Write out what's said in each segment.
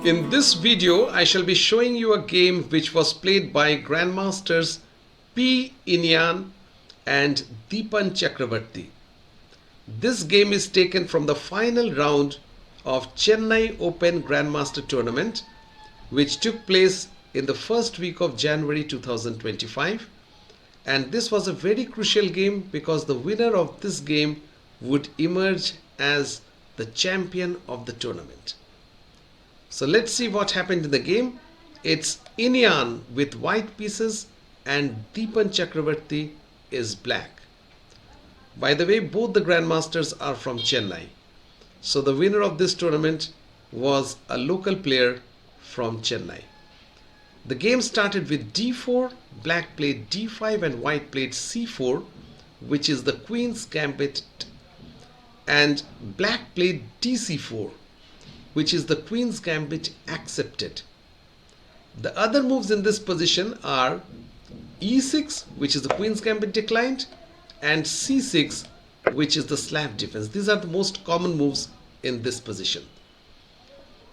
In this video, I shall be showing you a game which was played by Grandmasters Iniyan and Deepan Chakravarthy. This game is taken from the final round of Chennai Open Grandmaster Tournament, which took place in the first week of January 2025. And this was a very crucial game because the winner of this game would emerge as the champion of the tournament. So let's see what happened in the game. It's Iniyan with white pieces and Deepan Chakravarthy is black. By the way, both the Grandmasters are from Chennai. So the winner of this tournament was a local player from Chennai. The game started with d4, black played d5 and white played c4, which is the Queen's Gambit, and black played dc4, which is the Queen's Gambit accepted. The other moves in this position are e6, which is the Queen's Gambit declined, and c6, which is the slap defense. These are the most common moves in this position.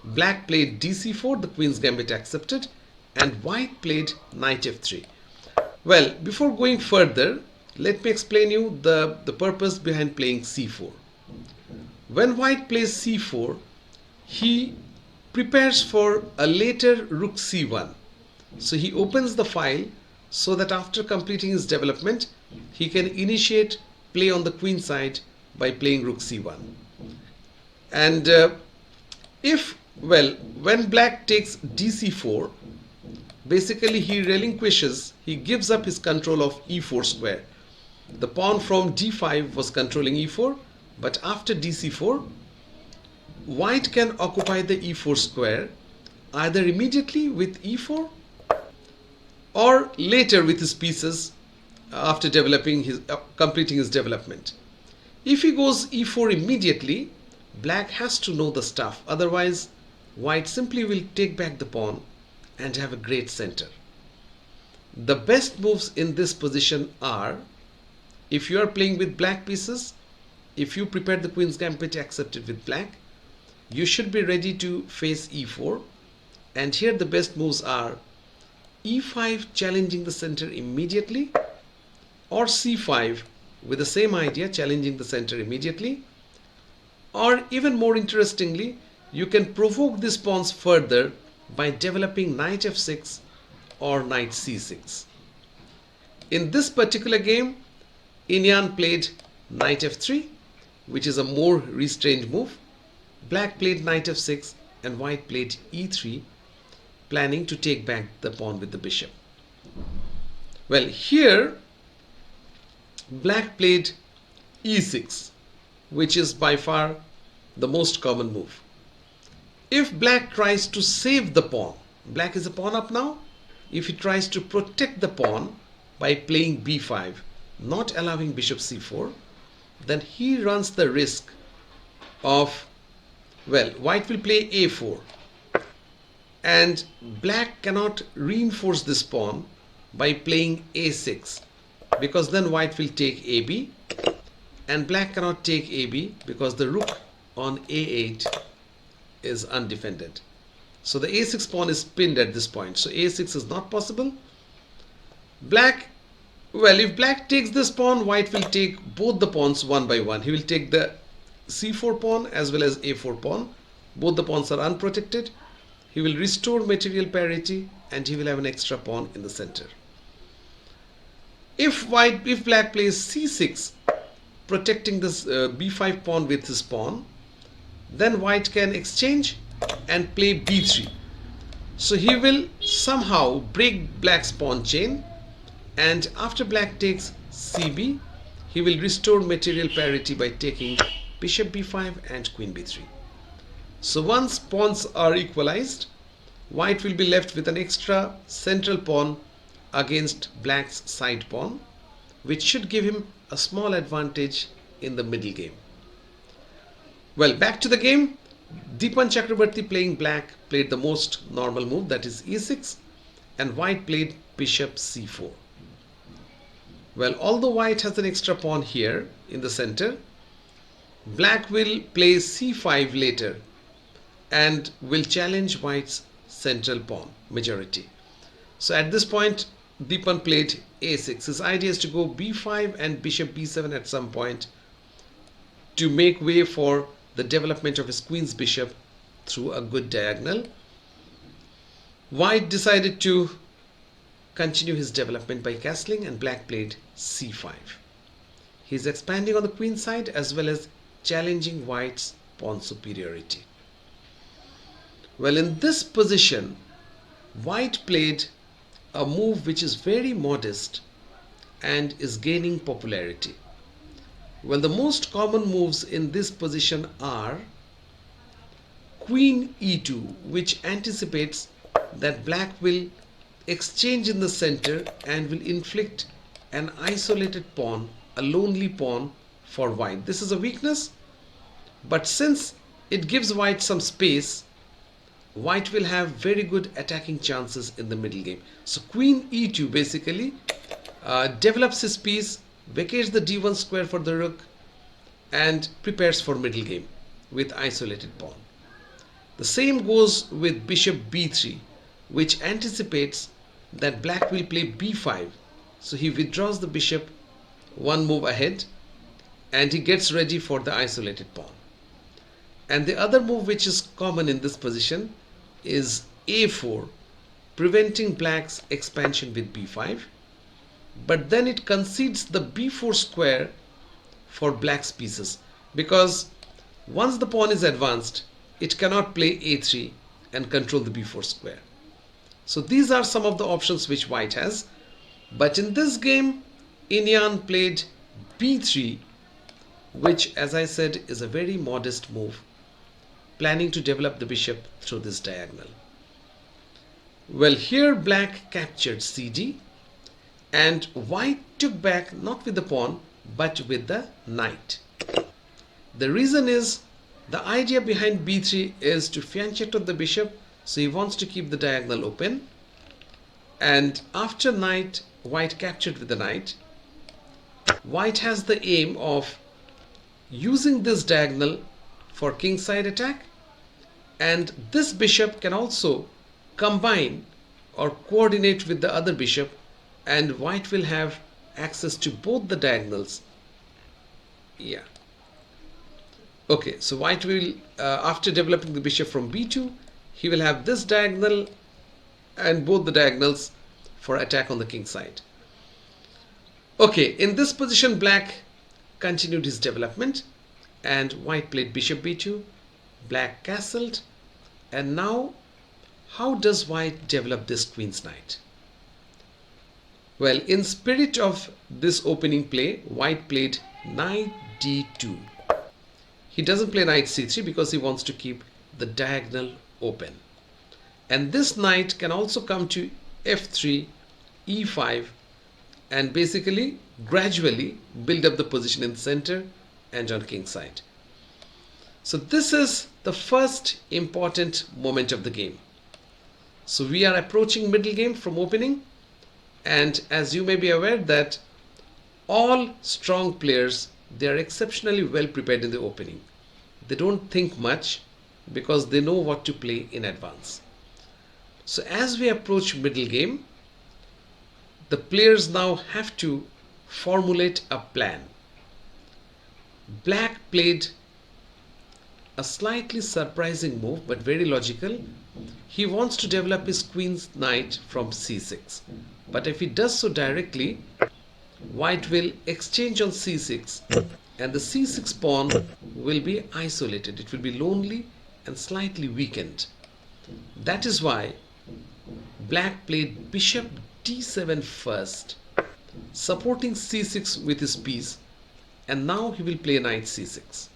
Black played dc4, the Queen's Gambit accepted, and white played knight f3. Well, before going further, let me explain you the purpose behind playing c4. When white plays c4, he prepares for a later rook c1. So he opens the file so that after completing his development, he can initiate play on the queen side by playing rook c1. And when black takes dc4, basically he relinquishes, he gives up his control of e4 square. The pawn from d5 was controlling e4, but after dc4, white can occupy the e4 square either immediately with e4 or later with his pieces after developing completing his development. If he goes e4 immediately, black has to know the stuff, otherwise white simply will take back the pawn and have a great center. The best moves in this position are, if you are playing with black pieces, if you prepare the Queen's Gambit accepted with black, you should be ready to face e4, and here the best moves are e5 challenging the center immediately, or c5 with the same idea challenging the center immediately, or even more interestingly, you can provoke these pawns further by developing knight f6 or knight c6. In this particular game, Iniyan played knight f3, which is a more restrained move. Black played knight f6 and white played e3, planning to take back the pawn with the bishop. Well, here black played e6, which is by far the most common move. If black tries to save the pawn, black is a pawn up now. If he tries to protect the pawn by playing b5, not allowing bishop c4, then he runs the risk of, well, white will play a4, and black cannot reinforce this pawn by playing a6, because then white will take ab, and black cannot take ab because the rook on a8 is undefended. So the a6 pawn is pinned at this point, so a6 is not possible. If black takes this pawn, white will take both the pawns one by one. He will take the c4 pawn as well as a4 pawn. Both the pawns are unprotected. He will restore material parity and he will have an extra pawn in the center. If black plays c6, protecting this b5 pawn with his pawn, then white can exchange and play b3. So he will somehow break black's pawn chain, and after black takes cb, he will restore material parity by taking bishop b5 and queen b3. So once pawns are equalized, white will be left with an extra central pawn against black's side pawn, which should give him a small advantage in the middle game. Well, back to the game. Deepan Chakravarthy playing black played the most normal move, that is e6, and white played bishop c4. Well, although white has an extra pawn here in the center, black will play c5 later. and will challenge white's central pawn majority. So at this point, Deepan played a6. His idea is to go b5 and bishop b7 at some point to make way for the development of his queen's bishop through a good diagonal. White decided to continue his development by castling, and black played c5. He is expanding on the queen side as well as challenging white's pawn superiority. Well, in this position, white played a move which is very modest and is gaining popularity. Well, the most common moves in this position are Queen e2, which anticipates that black will exchange in the center and will inflict an isolated pawn, a lonely pawn for white. This is a weakness, but since it gives white some space, white will have very good attacking chances in the middle game. So Queen e2 basically develops his piece, vacates the d1 square for the rook, and prepares for middle game with isolated pawn. The same goes with bishop b3, which anticipates that black will play b5. So he withdraws the bishop one move ahead and he gets ready for the isolated pawn. And the other move which is common in this position is a4, preventing black's expansion with b5. But then it concedes the b4 square for black's pieces, because once the pawn is advanced, it cannot play a3 and control the b4 square. So these are some of the options which white has. But in this game, Iniyan played b3, which, as I said, is a very modest move, planning to develop the bishop through this diagonal. Well, here black captured cd, and white took back not with the pawn but with the knight. The reason is, the idea behind b3 is to fianchetto the bishop, so he wants to keep the diagonal open. And after knight, white captured with the knight. White has the aim of using this diagonal for kingside attack, and this bishop can also combine or coordinate with the other bishop, and white will have access to both the diagonals. Yeah. Okay, so white will, after developing the bishop from b2, he will have this diagonal and both the diagonals for attack on the king side. Okay, in this position, black continued his development, and white played bishop b2, black castled, and now how does white develop this queen's knight? Well, in spirit of this opening play, white played knight d2. He doesn't play knight c3 because he wants to keep the diagonal open. And this knight can also come to f3, e5, and basically gradually build up the position in the center and on king side. So this is the first important moment of the game. So we are approaching middle game from opening, and as you may be aware that all strong players, they are exceptionally well prepared in the opening. They don't think much because they know what to play in advance. So as we approach middle game, the players now have to formulate a plan. Black played a slightly surprising move but very logical. He wants to develop his queen's knight from c6. But if he does so directly, white will exchange on c6 and the c6 pawn will be isolated. It will be lonely and slightly weakened. That is why black played bishop d7 first, supporting c6 with his piece, and now he will play knight c6.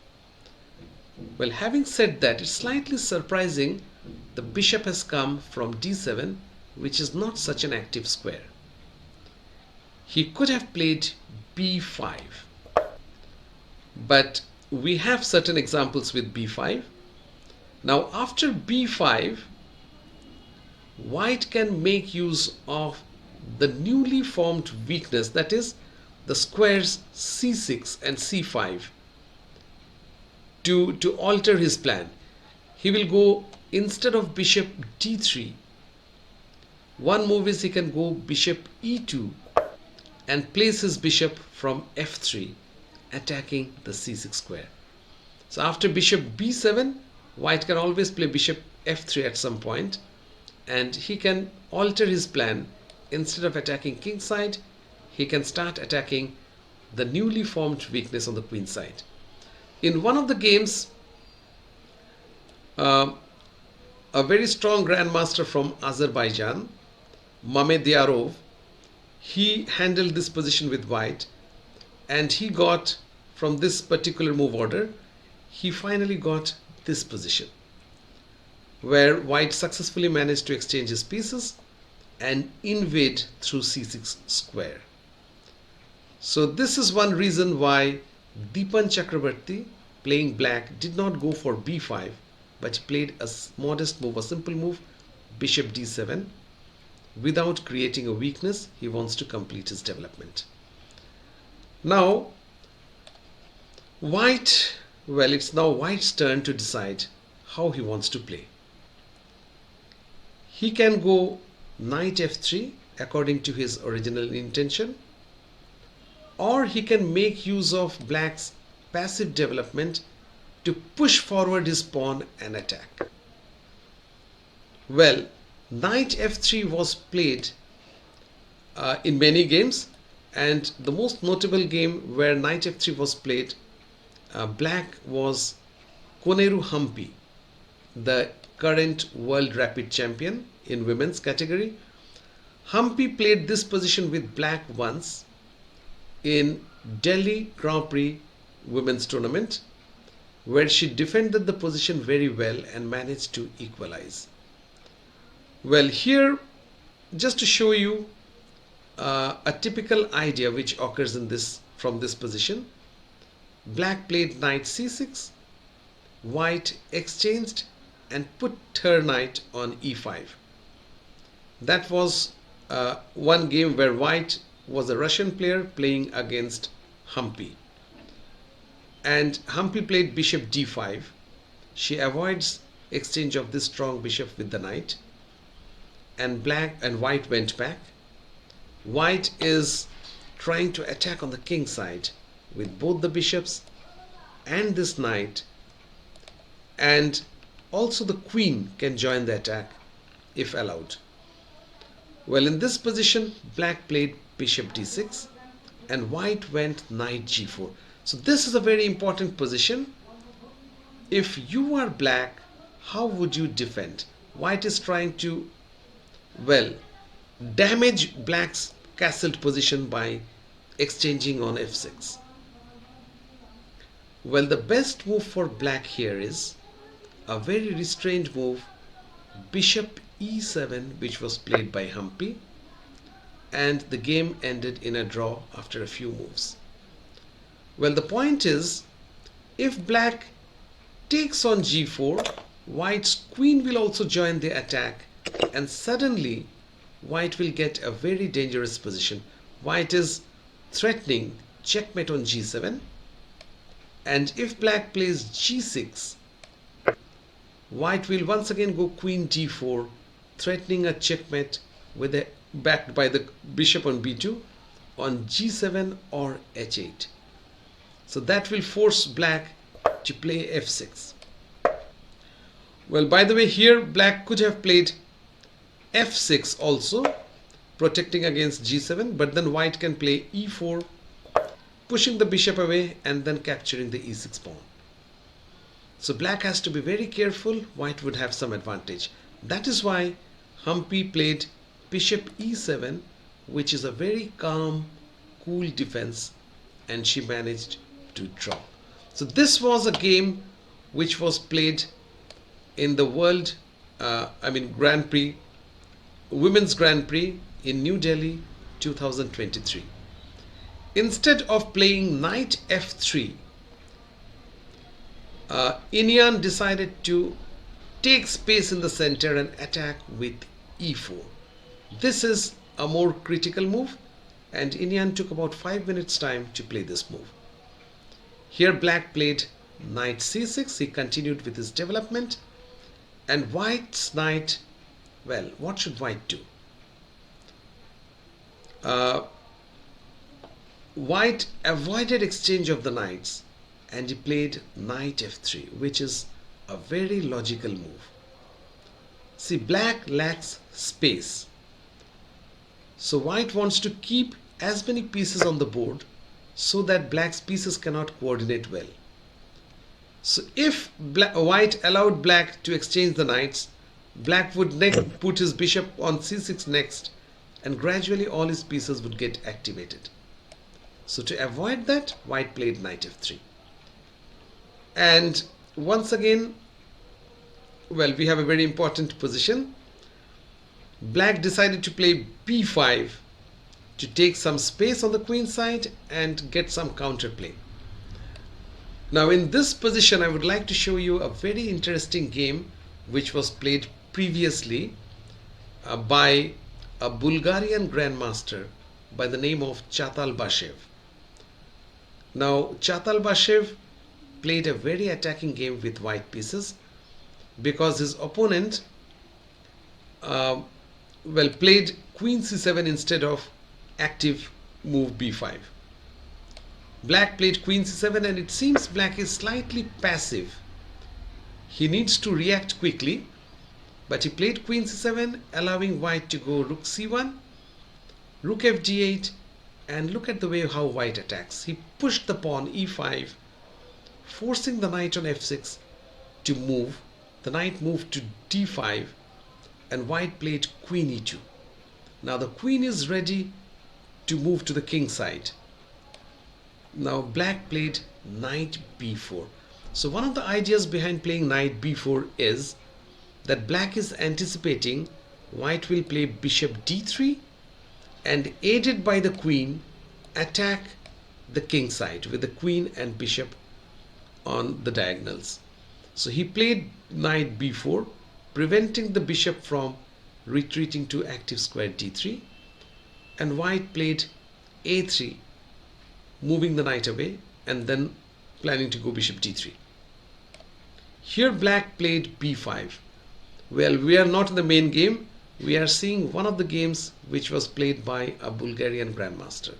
Well, having said that, it's slightly surprising the bishop has come from d7, which is not such an active square. He could have played b5, but we have certain examples with b5. Now after b5, white can make use of the newly formed weakness, that is the squares c6 and c5, to alter his plan. he will go, instead of bishop d3, one move is he can go bishop e2 and place his bishop from f3, attacking the c6 square. So after bishop b7, white can always play bishop f3 at some point, and he can alter his plan. Instead of attacking king side, he can start attacking the newly formed weakness on the queen side. In one of the games, a very strong grandmaster from Azerbaijan, Mamedyarov, he handled this position with white, and he got, from this particular move order, he finally got this position, where white successfully managed to exchange his pieces and invade through c6 square. So this is one reason why Deepan Chakravarthy, playing black, did not go for b5, but played a modest move, a simple move, bishop d7. Without creating a weakness, he wants to complete his development. Now, white, well, it's now white's turn to decide how he wants to play. He can go knight f3 according to his original intention, or he can make use of black's passive development to push forward his pawn and attack. Well, knight f3 was played in many games, and the most notable game where knight f3 was played, black was Koneru Hampi, the current world rapid champion in women's category. Hampi played this position with black once in Delhi Grand Prix women's tournament, where she defended the position very well and managed to equalize. Well, here, just to show you a typical idea which occurs in this, from this position, black played knight c6, white exchanged and put her knight on e5. That was one game where white was a Russian player playing against Hampi, and Hampi played bishop d5. She avoids exchange of this strong bishop with the knight, and black and white went back. White is trying to attack on the king side with both the bishops and this knight, and also the queen can join the attack if allowed. Well, in this position, black played bishop d6 and white went knight g4. So this is a very important position. If you are black, how would you defend? White is trying to, well, damage black's castled position by exchanging on f6. Well, the best move for black here is a very restrained move, bishop e7, which was played by Hampi, and the game ended in a draw after a few moves. Well, the point is, if black takes on g4, white's queen will also join the attack, and suddenly white will get a very dangerous position. White is threatening checkmate on g7, and if black plays g6, white will once again go queen d4, threatening a checkmate with a, backed by the bishop on b2 on g7 or h8. So that will force black to play f6. Well, by the way, here black could have played f6 also, protecting against g7, but then white can play e4, pushing the bishop away and then capturing the e6 pawn. So black has to be very careful. White would have some advantage. That is why Hampi played bishop e7, which is a very calm, cool defense, and she managed to draw. So this was a game which was played in the world, Grand Prix, Women's Grand Prix in New Delhi 2023. Instead of playing knight f3, Iniyan decided to take space in the center and attack with e4. This is a more critical move, and Iniyan took about 5 minutes time to play this move. Here black played knight c6. He continued with his development, And white's knight, well, what should white do? White avoided exchange of the knights and he played knight f3, which is a very logical move. See, black lacks space, so white wants to keep as many pieces on the board so that black's pieces cannot coordinate well. So if white allowed black to exchange the knights, black would put his bishop on c6 next, and gradually all his pieces would get activated. So to avoid that, white played knight f3. And once again, well, we have a very important position. Black decided to play b5 to take some space on the queen side and get some counterplay. Now in this position, I would like to show you a very interesting game which was played previously by a Bulgarian grandmaster by the name of Chakravarthy. Now Chakravarthy played a very attacking game with white pieces because his opponent played queen c7 instead of active move b5. Black played queen c7 and it seems black is slightly passive. He needs to react quickly, but he played queen c7, allowing white to go rook c1, rook fd8, and look at the way how white attacks. He pushed the pawn e5, forcing the knight on f6 to move. The knight moved to d5 and white played queen e2. Now the queen is ready to move to the king side. Now black played knight b4. So one of the ideas behind playing knight b4 is that black is anticipating white will play bishop d3 and, aided by the queen, attack the king side with the queen and bishop on the diagonals. So he played knight b4, preventing the bishop from retreating to active square d3, and white played a3, moving the knight away and then planning to go bishop d3. Here black played b5. Well, we are not in the main game. We are seeing one of the games which was played by a Bulgarian grandmaster.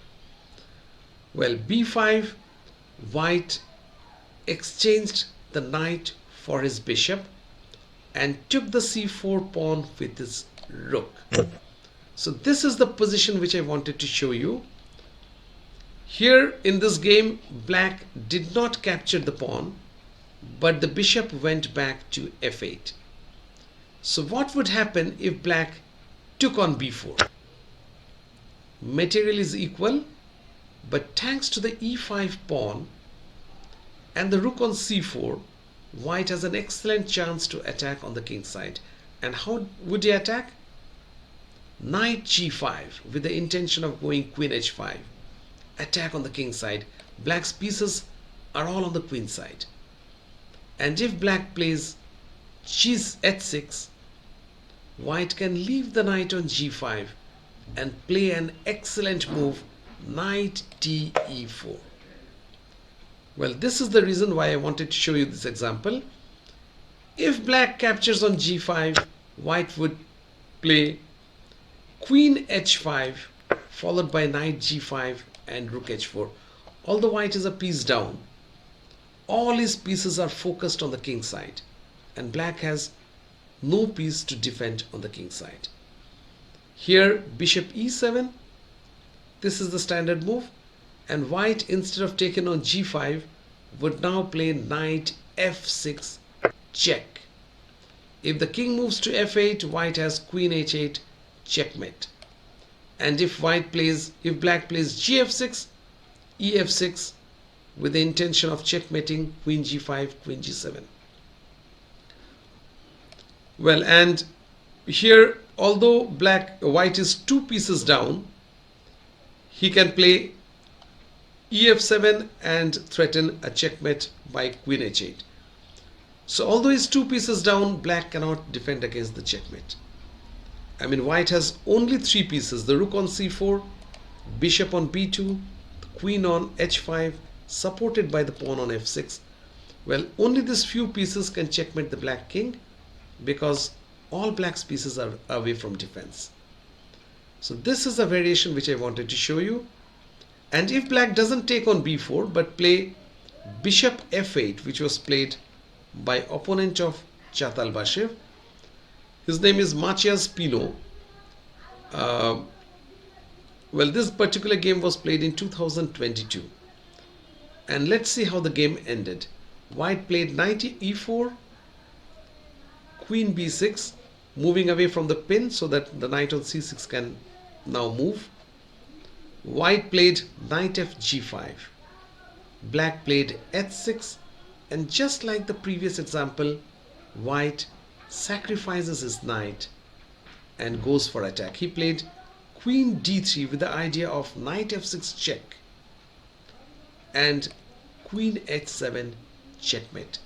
Well, b5, white exchanged the knight for his bishop and took the c4 pawn with his rook. So this is the position which I wanted to show you. Here in this game, black did not capture the pawn, but the bishop went back to f8. So what would happen if black took on b4? Material is equal, but thanks to the e5 pawn and the rook on c4, white has an excellent chance to attack on the king side. And how would he attack? Knight g5 with the intention of going queen h5. Attack on the king side. Black's pieces are all on the queen side. And if black plays h6, white can leave the knight on g5 and play an excellent move, knight e4. Well, this is the reason why I wanted to show you this example. If black captures on g5, white would play queen h5 followed by knight g5 and rook h4. Although white is a piece down, all his pieces are focused on the king side and black has no piece to defend on the king side. Here bishop e7, this is the standard move, and white, instead of taking on g5, would now play knight f6 check. If the king moves to f8, white has queen h8 checkmate. And if black plays gf6, ef6 with the intention of checkmating queen g5, queen g7. Well, and here, although white is two pieces down, he can play ef7 and threaten a checkmate by queen h8. So although he's two pieces down, black cannot defend against the checkmate. I mean, white has only three pieces: the rook on c4, bishop on b2, the queen on h5, supported by the pawn on f6. Well, only these few pieces can checkmate the black king, because all black's pieces are away from defense. So this is a variation which I wanted to show you. And if black doesn't take on b4 but play bishop f8, which was played by opponent of Chatalbashev, his name is Matthias Pino. Well, this particular game was played in 2022. And let's see how the game ended. White played knight e4, queen b6, moving away from the pin so that the knight on c6 can now move. White played knight f g5. Black played h6, and just like the previous example, white sacrifices his knight and goes for attack. He played queen d3 with the idea of knight f6 check and queen h7 checkmate.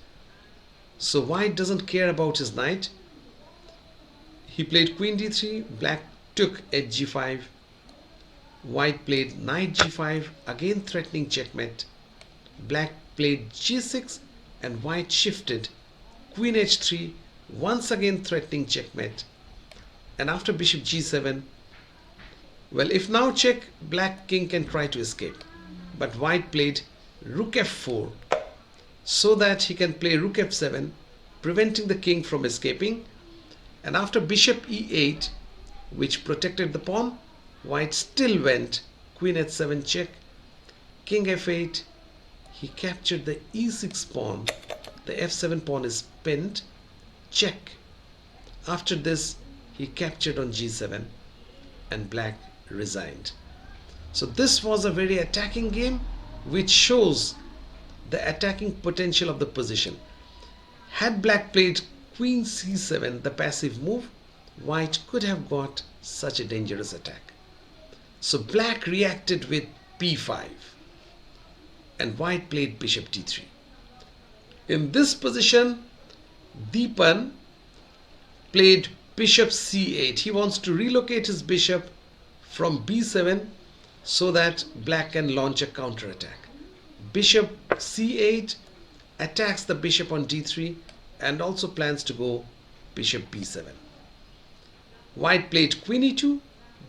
So white doesn't care about his knight. He played queen d3, black took h5, white played knight g5, again threatening checkmate. Black played g6 and white shifted queen h3, once again threatening checkmate. And after bishop g7, well, if now check, black king can try to escape. But white played rook f4 so that he can play rook f7, preventing the king from escaping. And after bishop e8, which protected the pawn, white still went queen h7 check, king f8. He captured the e6 pawn. The f7 pawn is pinned, check. After this, he captured on g7 and black resigned. So this was a very attacking game which shows the attacking potential of the position. Had black played queen c7, the passive move, white could have got such a dangerous attack. So black reacted with b5 and white played bishop d3. In this position, Deepan played bishop c8. He wants to relocate his bishop from b7 so that black can launch a counterattack. Bishop c8 attacks the bishop on d3 and also plans to go bishop b7. White played queen e2,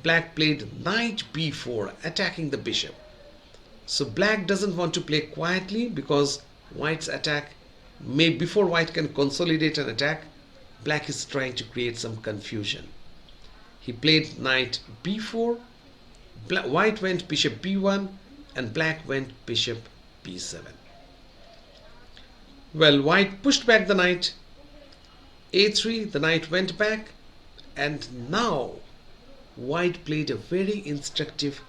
black played knight b4, attacking the bishop. So black doesn't want to play quietly because white's attack may, before white can consolidate an attack, black is trying to create some confusion. He played knight b4, white went bishop b1, and black went bishop b7. Well, white pushed back the knight, a3, the knight went back, and now white played a very instructive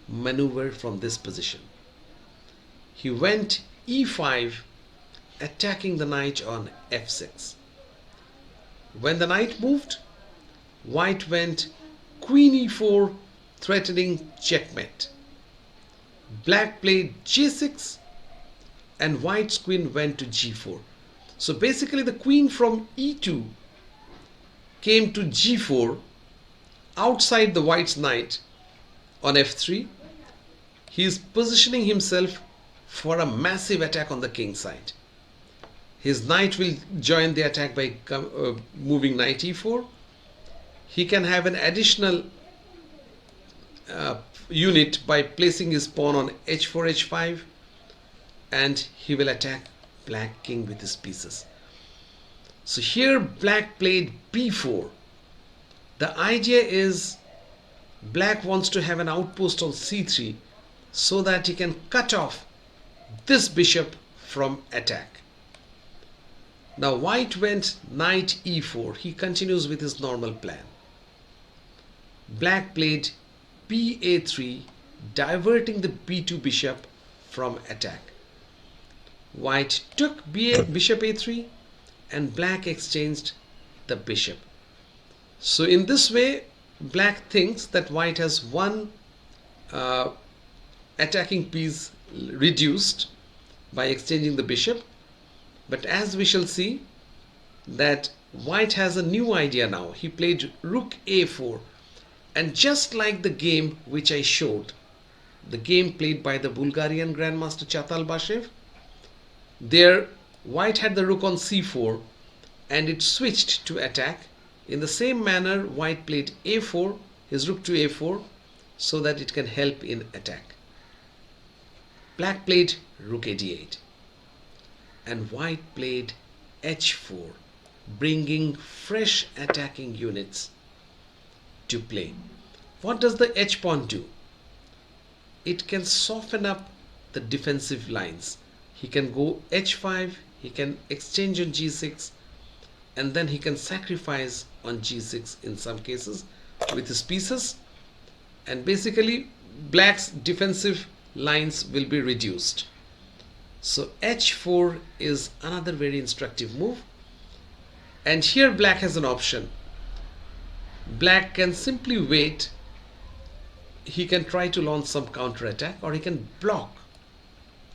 maneuver from this position. He went e5, attacking the knight on f6. When the knight moved, white went queen e4, threatening checkmate. Black played g6 and white's queen went to g4. So basically the queen from e2 came to g4 outside the white's knight on f3. He is positioning himself for a massive attack on the king side. His knight will join the attack by moving knight e4. He can have an additional unit by placing his pawn on h4, h5, and he will attack black king with his pieces. So here black played b4. The idea is black wants to have an outpost on c3 so that he can cut off this bishop from attack. Now white went knight e4. He continues with his normal plan. Black played ba3, diverting the b2 bishop from attack. White took bishop a3 and black exchanged the bishop. So in this way, black thinks that white has one attacking piece reduced by exchanging the bishop. But as we shall see, that white has a new idea now. He played rook a4, and just like the game which I showed, the game played by the Bulgarian Grandmaster Chatalbashev, there white had the rook on c4, and it switched to attack. In the same manner, white played a4, his rook to a4, so that it can help in attack. Black played rook a d8, and white played h4, bringing fresh attacking units to play. What does the h pawn do? It can soften up the defensive lines. He can go h5, he can exchange on g6, and then he can sacrifice on g6 in some cases with his pieces, and basically black's defensive lines will be reduced. So h4 is another very instructive move, and here black has an option. Black can simply wait. He can try to launch some counter attack, or he can block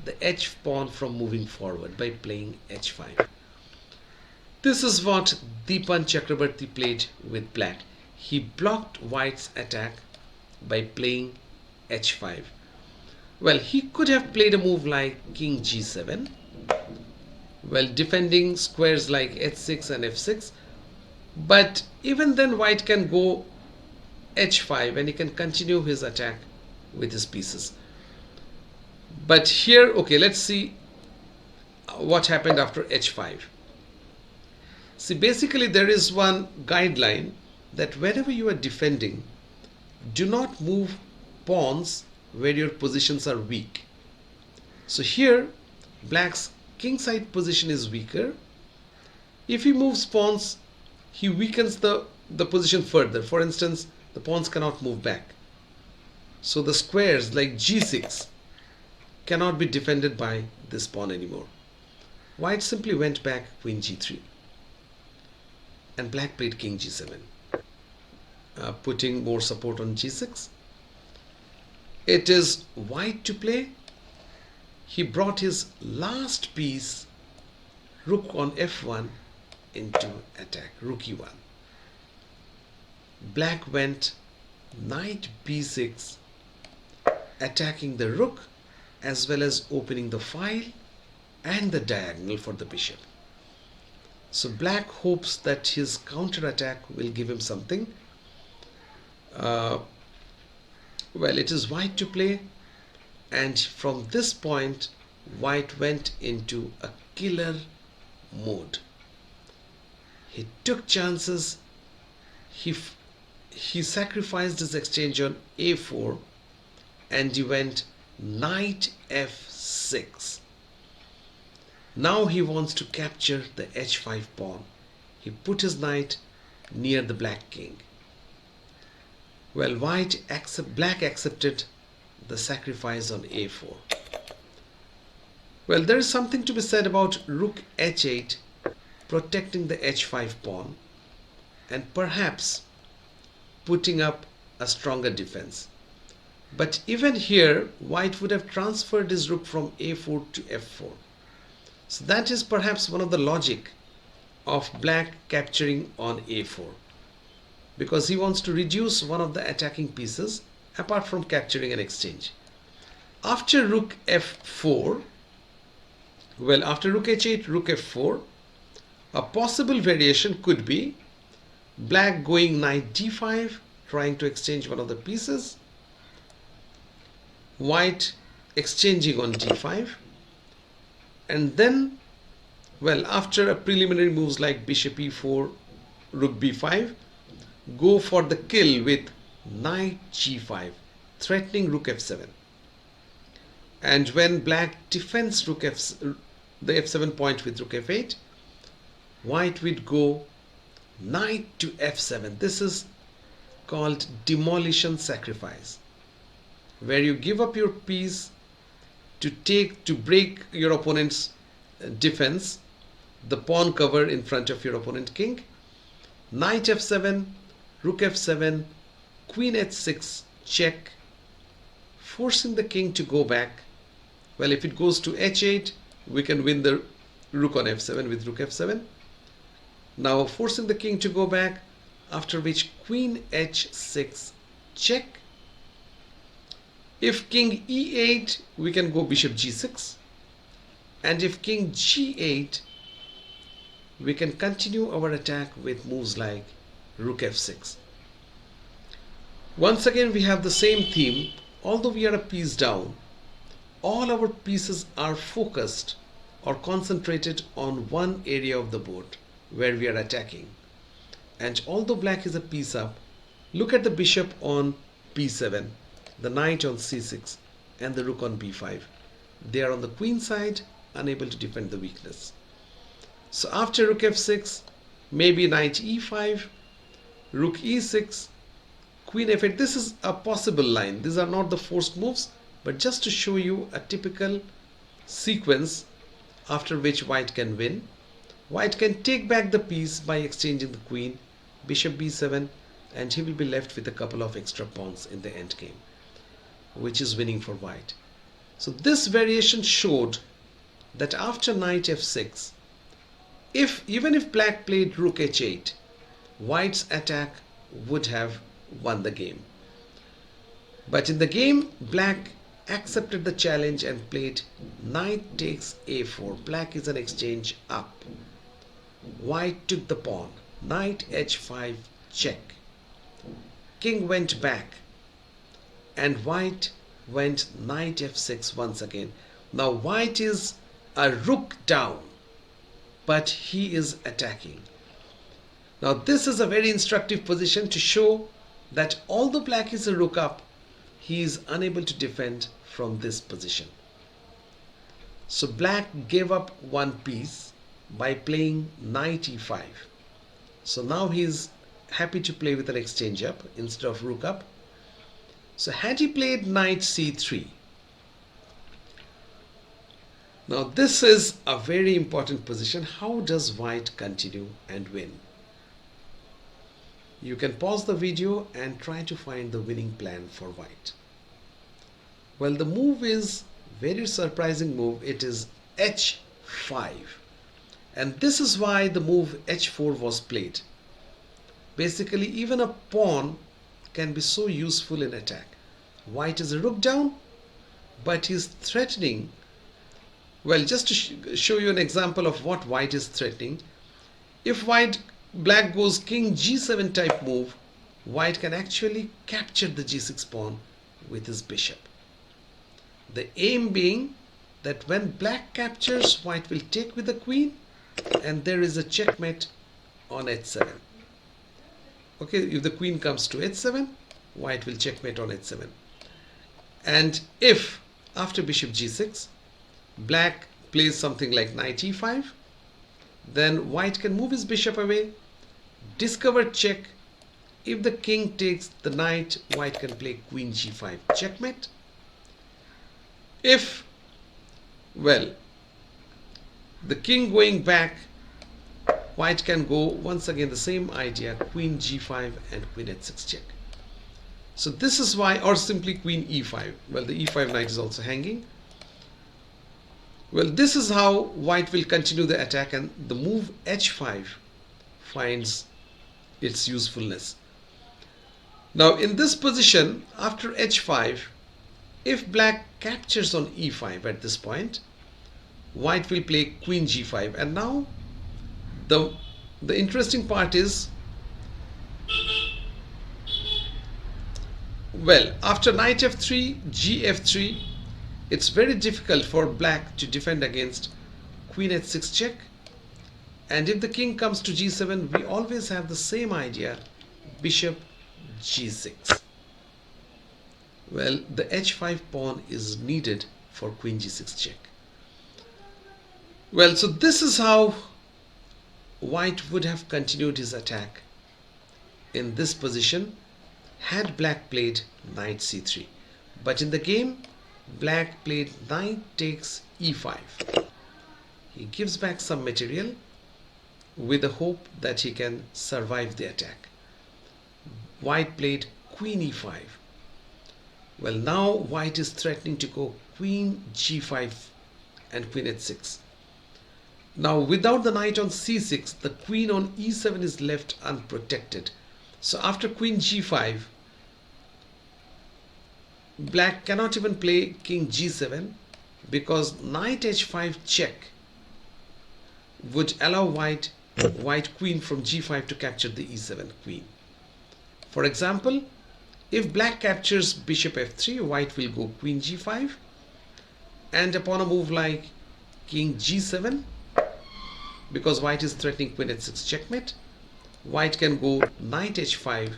the h pawn from moving forward by playing h5. This is what Deepan Chakravarthy played with black. He blocked white's attack by playing h5. Well, he could have played a move like king g7, well, defending squares like h6 and f6, but even then white can go h5 and he can continue his attack with his pieces. But here, okay, let's see what happened after h5. See, basically there is one guideline that whenever you are defending, do not move pawns where your positions are weak. So here black's kingside position is weaker. If he moves pawns, he weakens the position further. For instance, the pawns cannot move back. So the squares like g6 cannot be defended by this pawn anymore. White simply went back queen g3, and black played king g7, putting more support on g6. It is white to play. He brought his last piece, rook on f1, into attack, rook e1. Black went knight b6, attacking the rook as well as opening the file and the diagonal for the bishop. So black hopes that his counter attack will give him something. Well, it is white to play, and from this point white went into a killer mode. He took chances. He sacrificed his exchange on a4, and he went knight f6. Now he wants to capture the h5 pawn. He put his knight near the black king. Well, black accepted the sacrifice on a4. Well, there is something to be said about rook h8 protecting the h5 pawn and perhaps putting up a stronger defense. But even here, white would have transferred his rook from a4 to f4. So that is perhaps one of the logic of black capturing on a4, because he wants to reduce one of the attacking pieces apart from capturing an exchange. After rook f4, well, after rook h8, rook f4, a possible variation could be black going knight d5, trying to exchange one of the pieces, white exchanging on d5, and then, well, after a preliminary moves like bishop e4, rook b5, go for the kill with knight g5, threatening rook f7. And when black defends the f7 point with rook f8, white would go knight to f7. This is called demolition sacrifice, where you give up your piece to break your opponent's defense, the pawn cover in front of your opponent king. Knight f7, rook f7, queen h6, check, forcing the king to go back. Well, if it goes to h8, we can win the rook on f7 with rook f7. Now forcing the king to go back, after which queen h6, check. If king e8, we can go bishop g6, and if king g8, we can continue our attack with moves like rook f6. Once again we have the same theme. Although we are a piece down, all our pieces are focused or concentrated on one area of the board where we are attacking. And although black is a piece up, look at the bishop on b7, the knight on c6, and the rook on b5. They are on the queen side, unable to defend the weakness. So after rook f6, maybe knight e5, rook e6, queen f8. This is a possible line. These are not the forced moves, but just to show you a typical sequence after which white can win. White can take back the piece by exchanging the queen, bishop b7, and he will be left with a couple of extra pawns in the endgame, which is winning for white. So this variation showed that after knight f6, even if black played rook h8, white's attack would have won the game. But in the game, black accepted the challenge and played knight takes a4. Black is an exchange up. White took the pawn. Knight h5 check. King went back and white went knight f6 once again. Now white is a rook down, but he is attacking. Now this is a very instructive position to show that although black is a rook up, he is unable to defend from this position. So black gave up one piece by playing knight e5. So now he is happy to play with an exchange up instead of rook up. So had he played knight c3, now this is a very important position. How does white continue and win? You can pause the video and try to find the winning plan for white. Well, the move is very surprising move. It is h5, and this is why the move h4 was played. Basically, even a pawn can be so useful in attack. White is a rook down, but he's threatening. Well, just to show you an example of what white is threatening, if black goes king g7 type move, white can actually capture the g6 pawn with his bishop. The aim being that when black captures, white will take with the queen, and there is a checkmate on h7. Okay, if the queen comes to h7, white will checkmate on h7. And if after bishop g6, black plays something like knight e5, then white can move his bishop away, discover check. If the king takes the knight, white can play queen g5, checkmate. If, well, the king going back, white can go once again the same idea, queen g5 and queen h6 check. So this is why, or simply queen e5. Well, the e5 knight is also hanging. Well, this is how white will continue the attack, and the move h5 finds its usefulness. Now in this position, after h5, if black captures on e5 at this point, white will play queen g5. And now the interesting part is, well, after knight f3, gf3, it's very difficult for black to defend against queen h6 check. And if the king comes to g7, we always have the same idea, bishop g6. Well, the h5 pawn is needed for queen g6 check. Well, so this is how white would have continued his attack in this position had black played knight c3. But in the game, black played knight takes e5. He gives back some material with the hope that he can survive the attack. White played queen e5. Well, now white is threatening to go queen g5 and queen h6. Now without the knight on c6, the queen on e7 is left unprotected. So after queen g5, black cannot even play king g7 because knight h5 check would allow white white queen from g5 to capture the e7 queen. For example, if black captures bishop f3, white will go queen g5, and upon a move like king g7, because white is threatening queen h6 checkmate, white can go knight h5,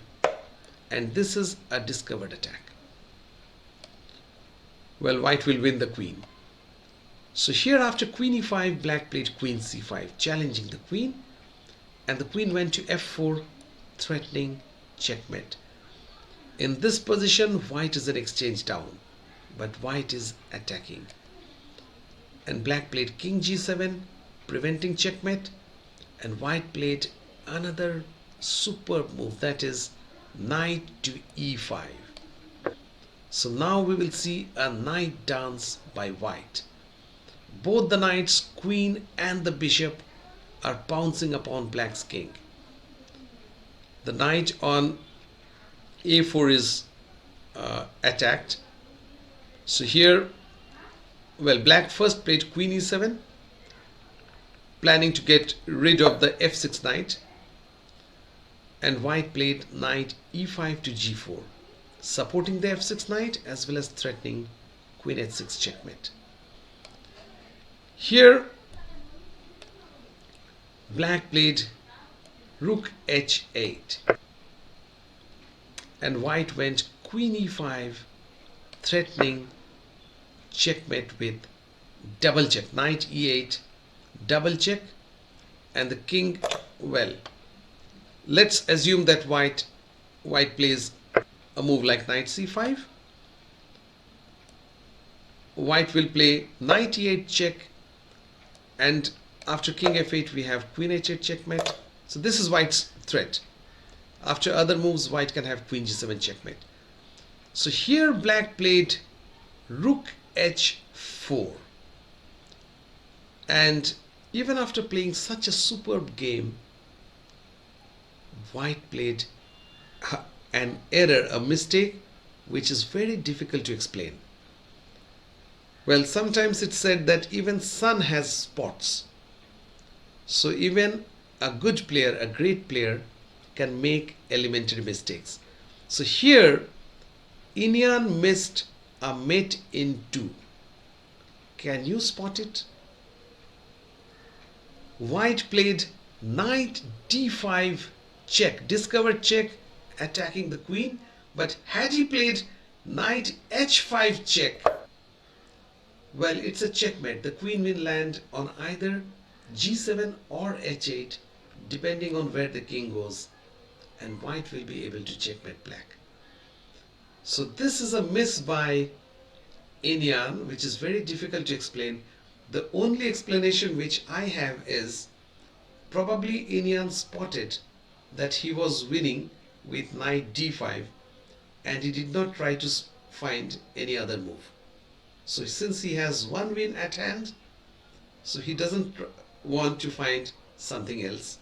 and this is a discovered attack. Well, white will win the queen. So here after queen e5, black played queen c5, challenging the queen, and the queen went to f4, threatening checkmate. In this position, white is an exchange down, but white is attacking. And black played king g7, preventing checkmate, and white played another superb move, that is knight to e5. So now we will see a knight dance by white. Both the knights, queen and the bishop, are pouncing upon black's king. The knight on a4 is attacked. So here, well, black first played queen e7, planning to get rid of the f6 knight, and white played knight e5 to g4, supporting the f6 knight as well as threatening queen h6 checkmate. Here, black played rook h8, and white went queen e5, threatening checkmate with double check, knight e8, double check, and the king, well, let's assume that white plays a move like knight c5. White will play knight e8 check, and after king f8 we have queen h8 checkmate. So this is white's threat. After other moves, white can have queen g7 checkmate. So here black played rook h4, and even after playing such a superb game, white played an error, a mistake, which is very difficult to explain. Well, sometimes it's said that even sun has spots. So even a good player, a great player, can make elementary mistakes. So here, Iniyan missed a mate in 2. Can you spot it? White played knight d5 check, discovered check, attacking the queen. But had he played knight h5 check, well, it's a checkmate. The queen will land on either g7 or h8, depending on where the king goes, and white will be able to checkmate black. So this is a miss by Iniyan, which is very difficult to explain. The only explanation which I have is probably Iniyan spotted that he was winning with knight d5, and he did not try to find any other move. So since he has one win at hand, so he doesn't want to find something else.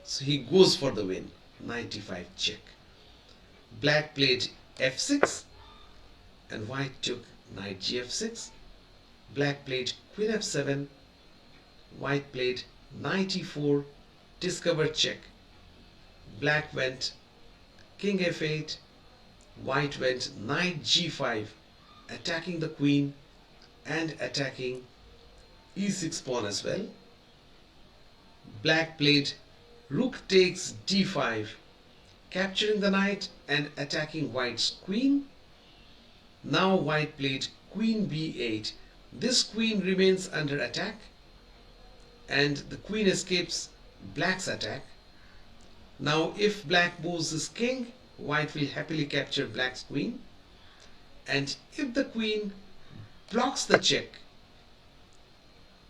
So he goes for the win, knight d5 check. Black played f6, and white took knight gf6. Black played queen f7, white played knight e4, discovered check. Black went king f8, white went knight g5, attacking the queen and attacking e6 pawn as well. Black played rook takes d5, capturing the knight and attacking white's queen. Now white played queen b8. This queen remains under attack, and the queen escapes black's attack. Now if black moves his king, white will happily capture black's queen, and if the queen blocks the check,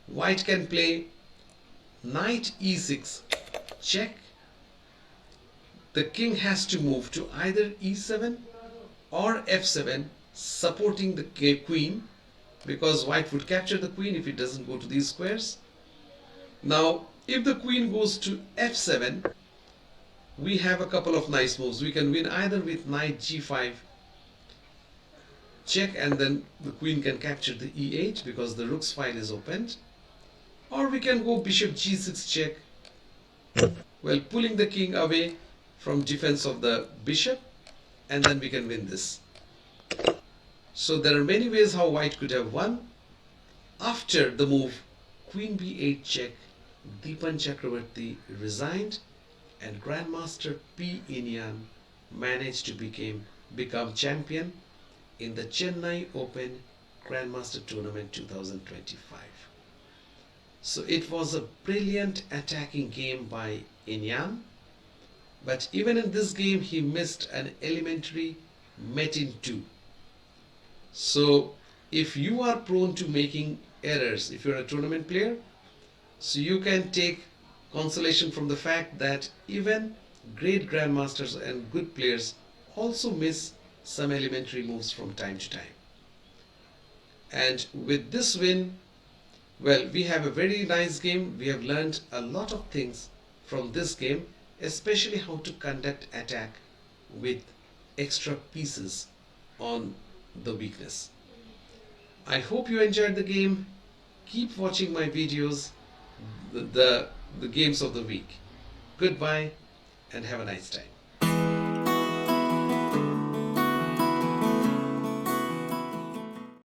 white can play knight e6 check. The king has to move to either e7 or f7, supporting the queen, because white would capture the queen if it doesn't go to these squares. Now if the queen goes to f7, we have a couple of nice moves. We can win either with knight g5 check, and then the queen can capture the e8 because the rook's file is opened, or we can go bishop g6 check, Well, pulling the king away from defense of the bishop, and then we can win this. So there are many ways how white could have won. After the move queen b8 check, Deepan Chakravarthy resigned, and Grandmaster P. Iniyan managed to become champion in the Chennai Open Grandmaster Tournament 2025. So it was a brilliant attacking game by Iniyan, but even in this game he missed an elementary Metin 2. So if you are prone to making errors, if you're a tournament player, so you can take consolation from the fact that even great grandmasters and good players also miss some elementary moves from time to time. And with this win, well, we have a very nice game. We have learned a lot of things from this game, especially how to conduct attack with extra pieces on the weakness. I hope you enjoyed the game. Keep watching my videos, the games of the week. Goodbye and have a nice time.